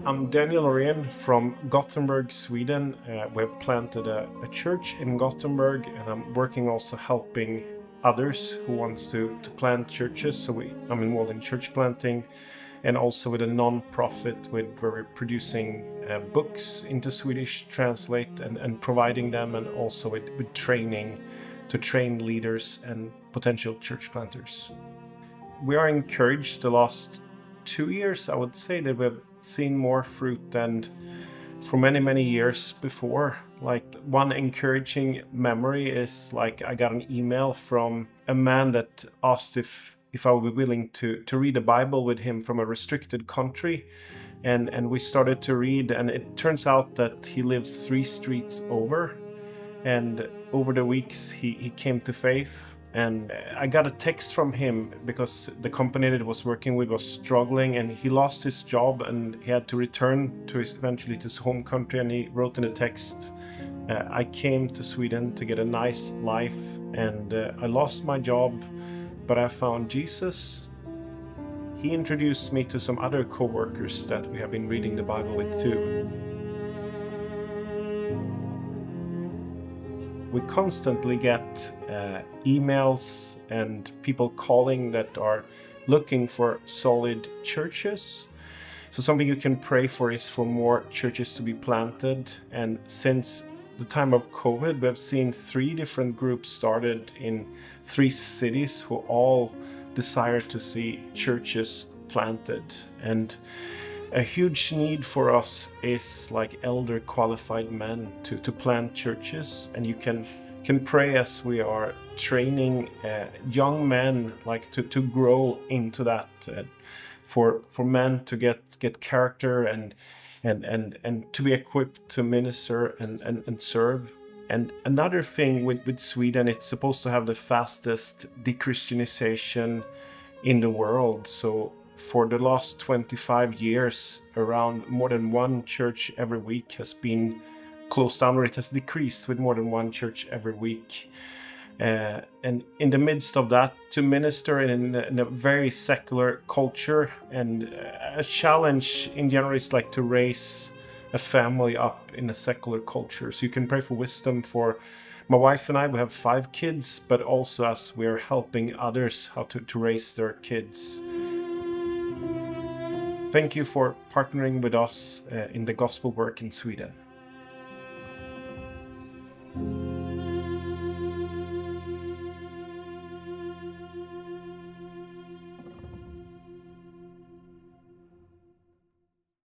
I'm Daniel Noren from Gothenburg, Sweden. We've planted a church in Gothenburg, and I'm working also helping others who wants to plant churches. So I'm involved in church planting and also with a non-profit where we're producing books into Swedish, translate and providing them, and also with training to train leaders and potential church planters. We are encouraged the last 2 years, I would say, that we've seen more fruit than for many years before. Like, one encouraging memory is like I got an email from a man that asked if I would be willing to read the Bible with him from a restricted country, and we started to read, and it turns out that he lives 3 streets over, and over the weeks he came to faith. And I got a text from him because the company that he was working with was struggling, and he lost his job and he had to return to eventually to his home country. And he wrote in a text, I came to Sweden to get a nice life, and I lost my job, but I found Jesus. He introduced me to some other co-workers that we have been reading the Bible with too. We constantly get emails and people calling that are looking for solid churches. So something you can pray for is for more churches to be planted. And since the time of COVID, we have seen 3 different groups started in 3 cities who all desire to see churches planted. And a huge need for us is like elder qualified men to plant churches, and you can pray as we are training young men like to grow into that, for men to get character and to be equipped to minister and serve. And another thing with Sweden, it's supposed to have the fastest dechristianization in the world. So for the last 25 years, around more than 1 church every week has been closed down, or it has decreased with more than 1 church every week. And in the midst of that, to minister in a very secular culture, and a challenge in general is like to raise a family up in a secular culture. So you can pray for wisdom for my wife and I. We have 5 kids, but also as we're helping others how to raise their kids. Thank you for partnering with us in the gospel work in Sweden.